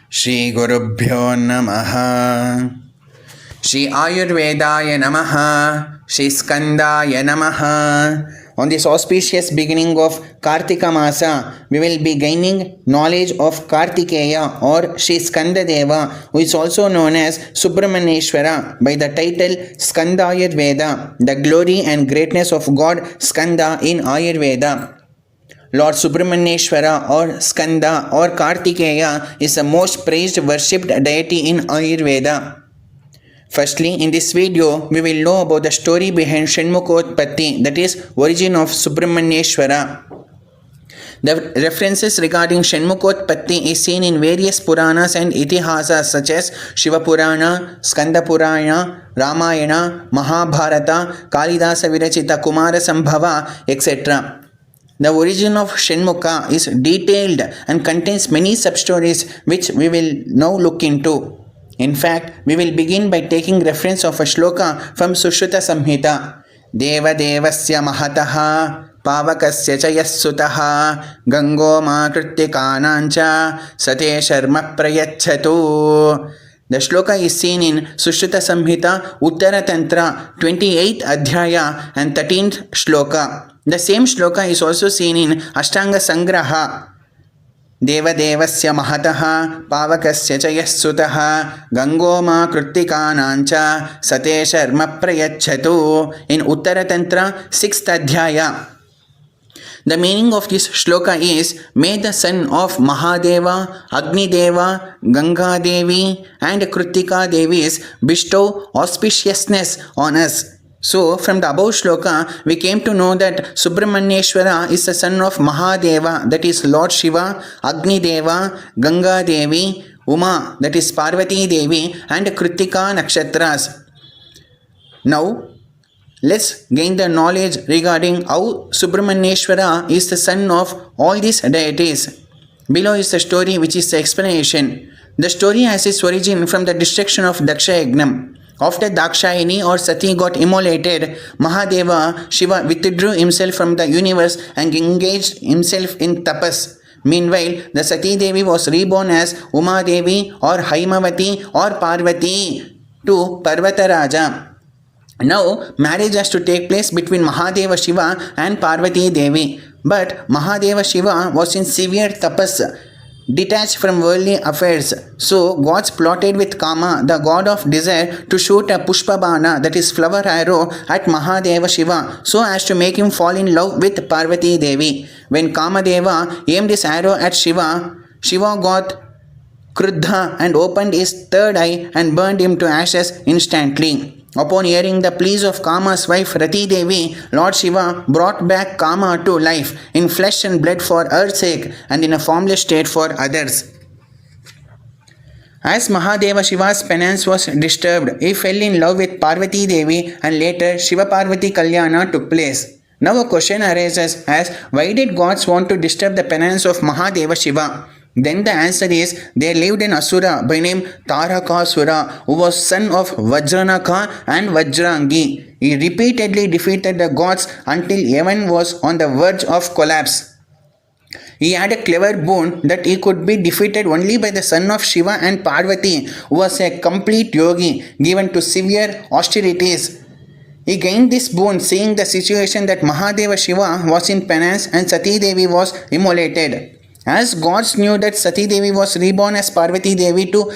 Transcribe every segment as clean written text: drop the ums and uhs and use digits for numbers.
Shri Gurubhyo Namaha. Shri Ayurvedaya Namaha. Shri Skanda Namaha. On this auspicious beginning of Kartika Masa, we will be gaining knowledge of Kartikeya or Shri Skanda Deva, who is also known as Subramanyeshwara by the title Skanda Ayurveda, the glory and greatness of God Skanda in Ayurveda. Lord Subramanyeshwara or Skanda or Kartikeya is the most praised worshipped deity in Ayurveda. Firstly, in this video, we will know about the story behind Shanmukotpatti, that is, origin of Subramanyeshwara. The references regarding Shanmukotpatti is seen in various Puranas and Itihasas such as Shiva Purana, Skanda Purana, Ramayana, Mahabharata, Kalidasa Virachita Kumara Sambhava, etc. The origin of Shanmuka is detailed and contains many sub-stories which we will now look into. In fact, we will begin by taking reference of a shloka from Sushruta Samhita. Deva devasya mahataha pavakasya cha yassutaha gango ma krittikanancha sate sharma prayachatu. The shloka is seen in Sushruta Samhita Uttara Tantra 28th Adhyaya and 13th shloka. The same shloka is also seen in Ashtanga Sangraha. Deva devasya mahataha pavakasya cha yassutaha gango ma krittikanancha sate sharma prayachatu in Uttara Tantra 6th Adhyaya. The meaning of this shloka is, may the son of Mahadeva, Agni Deva, Ganga Devi and Krittika Devis bestow auspiciousness on us. So, from the above shloka, we came to know that Subramanyeshwara is the son of Mahadeva, that is Lord Shiva, Agni Deva, Ganga Devi, Uma, that is Parvati Devi, and Krittika Nakshatras. Now, let's gain the knowledge regarding how Subramanyeshwara is the son of all these deities. Below is the story which is the explanation. The story has its origin from the destruction of Daksha Yagnam. After Dakshayani or Sati got immolated, Mahadeva Shiva withdrew himself from the universe and engaged himself in tapas. Meanwhile, the Sati Devi was reborn as Uma Devi or Haimavati or Parvati to Parvata Raja. Now, marriage has to take place between Mahadeva Shiva and Parvati Devi. But Mahadeva Shiva was in severe tapas, detached from worldly affairs. So, gods plotted with Kama, the god of desire, to shoot a Pushpabana, that is flower arrow, at Mahadeva Shiva, so as to make him fall in love with Parvati Devi. When Kamadeva aimed his arrow at Shiva, Shiva got Kruddha and opened his third eye and burned him to ashes instantly. Upon hearing the pleas of Kama's wife Rati Devi, Lord Shiva brought back Kama to life in flesh and blood for her sake and in a formless state for others. As Mahadeva Shiva's penance was disturbed, he fell in love with Parvati Devi and later Shiva Parvati Kalyana took place. Now a question arises as, why did gods want to disturb the penance of Mahadeva Shiva? Then the answer is, there lived an Asura by name Tarakasura, who was son of Vajranaka and Vajrangi. He repeatedly defeated the gods until heaven was on the verge of collapse. He had a clever boon that he could be defeated only by the son of Shiva and Parvati, who was a complete yogi given to severe austerities. He gained this boon seeing the situation that Mahadeva Shiva was in penance and Sati Devi was immolated. As gods knew that Sati Devi was reborn as Parvati Devi to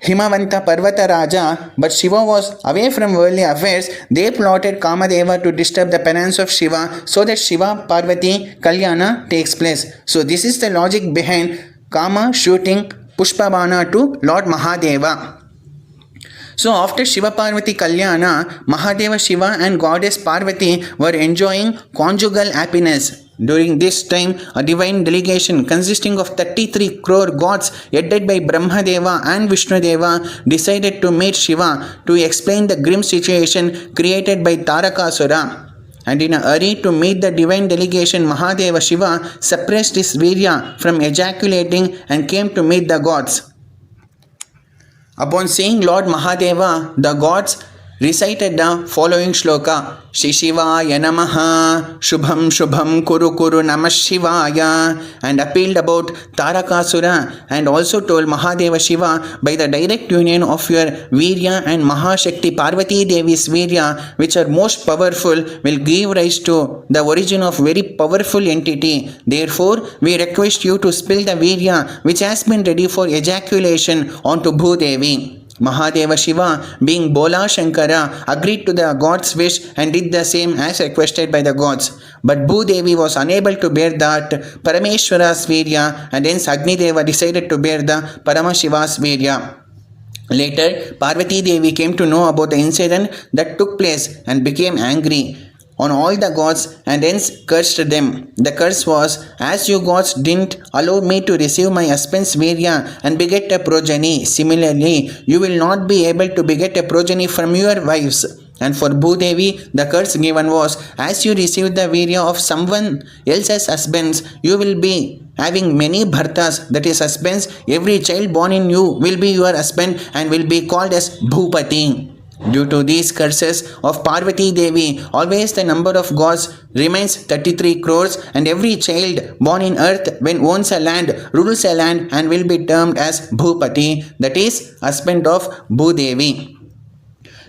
Himavanta Parvata Raja, but Shiva was away from worldly affairs, they plotted Kamadeva to disturb the penance of Shiva so that Shiva Parvati Kalyana takes place. So this is the logic behind Kama shooting Pushpabana to Lord Mahadeva. So after Shiva Parvati Kalyana, Mahadeva Shiva and goddess Parvati were enjoying conjugal happiness. During this time, a divine delegation consisting of 33 crore gods headed by Brahmadeva and Vishnudeva decided to meet Shiva to explain the grim situation created by Tarakasura. And in a hurry to meet the divine delegation, Mahadeva Shiva suppressed his virya from ejaculating and came to meet the gods. Upon seeing Lord Mahadeva, the gods recited the following shloka: Shishivaya Namaha, Shubham Shubham Kuru Kuru Namah Shivaya, and appealed about Tarakasura, and also told Mahadeva Shiva, by the direct union of your Virya and Mahashakti Parvati Devi's Virya, which are most powerful, will give rise to the origin of very powerful entity. Therefore, we request you to spill the Virya which has been ready for ejaculation onto Bhudevi. Mahadeva Shiva, being Bola Shankara, agreed to the god's wish and did the same as requested by the gods. But Bhudevi was unable to bear that Parameshwara's Virya, and hence Agni Deva decided to bear the Paramashiva's Virya. Later, Parvati Devi came to know about the incident that took place and became angry on all the gods and hence cursed them. The curse was, as you gods didn't allow me to receive my husband's Virya and beget a progeny, similarly, you will not be able to beget a progeny from your wives. And for Bhudevi, the curse given was, as you receive the Virya of someone else's husbands, you will be having many bhartas, that is husbands. Every child born in you will be your husband and will be called as Bhupati. Due to these curses of Parvati Devi, always the number of gods remains 33 crores, and every child born in earth when owns a land rules a land and will be termed as Bhupati, that is husband of Bhudevi.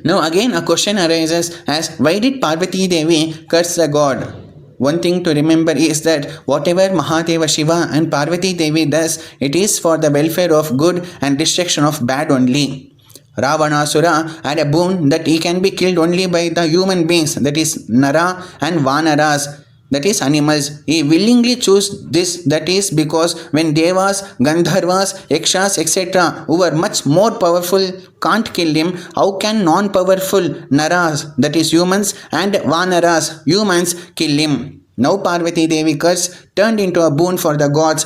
Now again a question arises as, why did Parvati Devi curse the god? One thing to remember is that whatever Mahadeva Shiva and Parvati Devi does, it is for the welfare of good and destruction of bad only. Ravanasura had a boon that he can be killed only by the human beings, that is Nara and Vanaras, that is animals. He willingly chose this, that is because when Devas, Gandharvas, Yakshas, etc., who were much more powerful, can't kill him, how can non-powerful Naras, that is humans, and Vanaras, humans, kill him? Now Parvati Devi curse turned into a boon for the gods.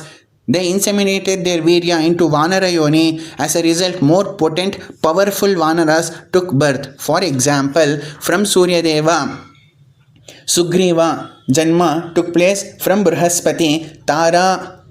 They inseminated their Virya into Vanara Yoni. As a result, more potent, powerful Vanaras took birth. For example, from Surya Deva, Sugriva Janma took place from Brihaspati. Tara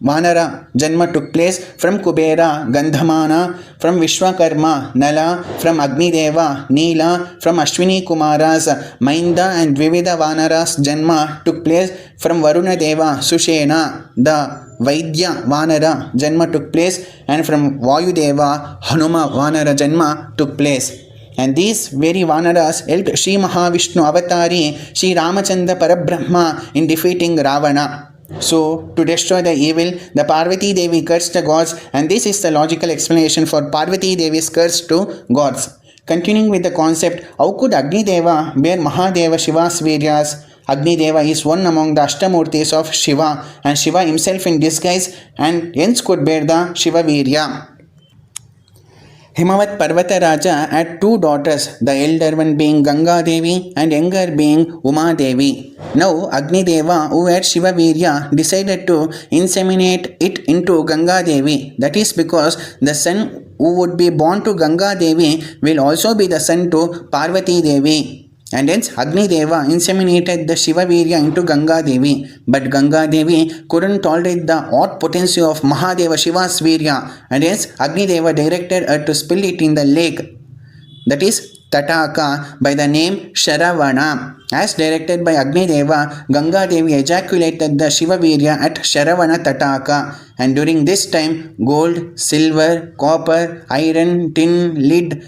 Vanara Janma took place from Kubera, Gandhamana, from Vishwakarma, Nala, from Agni Deva, Neela, from Ashwini Kumaras, Mainda and Dvivida Vanaras Janma took place from Varuna Deva, Sushena, the Vaidya Vanara Janma took place, and from Vayudeva, Hanuma Vanara Janma took place. And these very Vanaras helped Sri Mahavishnu Avatari, Sri Ramachandra Parabrahma in defeating Ravana. So, to destroy the evil, the Parvati Devi cursed the gods, and this is the logical explanation for Parvati Devi's curse to gods. Continuing with the concept, how could Agni Deva bear Mahadeva Shiva's Viryas? Agni Deva is one among the Ashtamurtis of Shiva, and Shiva himself in disguise, and hence could bear the Shiva Virya. Himavat Parvata Raja had two daughters, the elder one being Ganga Devi and younger being Uma Devi. Now Agni Deva, who had Shiva Virya, decided to inseminate it into Ganga Devi. That is because the son who would be born to Ganga Devi will also be the son to Parvati Devi. And hence Agni Deva inseminated the Shiva Virya into Ganga Devi. But Ganga Devi couldn't tolerate the hot potency of Mahadeva Shiva's Virya, and hence Agni Deva directed her to spill it in the lake, that is Tataka, by the name Sharavana. As directed by Agni Deva, Ganga Devi ejaculated the Shiva Virya at Sharavana Tataka, and during this time gold, silver, copper, iron, tin, lead,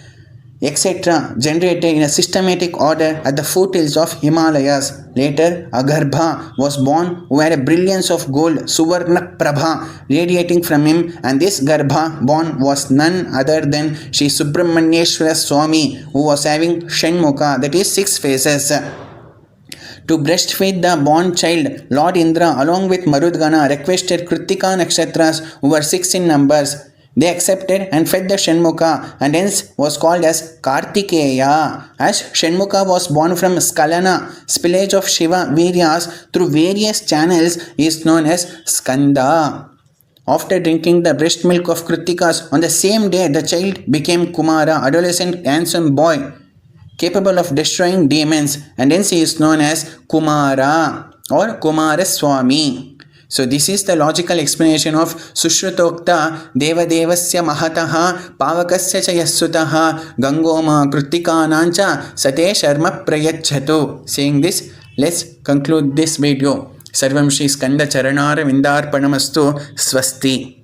etc. generated in a systematic order at the foothills of Himalayas. Later, a Garbha was born who had a brilliance of gold, Suvarna Prabha, radiating from him, and this Garbha born was none other than Sri Subramanyeshwara Swami, who was having Shanmukha, that is 6 faces. To breastfeed the born child, Lord Indra along with Marudgana requested Kritika Nakshatras, who were 6 in numbers. They accepted and fed the Shanmukha, and hence was called as Kartikeya. As Shanmukha was born from Skalana, spillage of Shiva Viryas through various channels, is known as Skanda. After drinking the breast milk of Kritikas, on the same day the child became Kumara, adolescent handsome boy, capable of destroying demons, and hence he is known as Kumara or Kumaraswami. So this is the logical explanation of Sushrutokta Devadevasya Mahataha Pavakasya cha Yassutaha Gangoma Krutikanancha Sate Sharma Prayachatu. Saying this, let's conclude this video. Sarvam Shri Skanda Charanara Vindarpanamastu Swasti.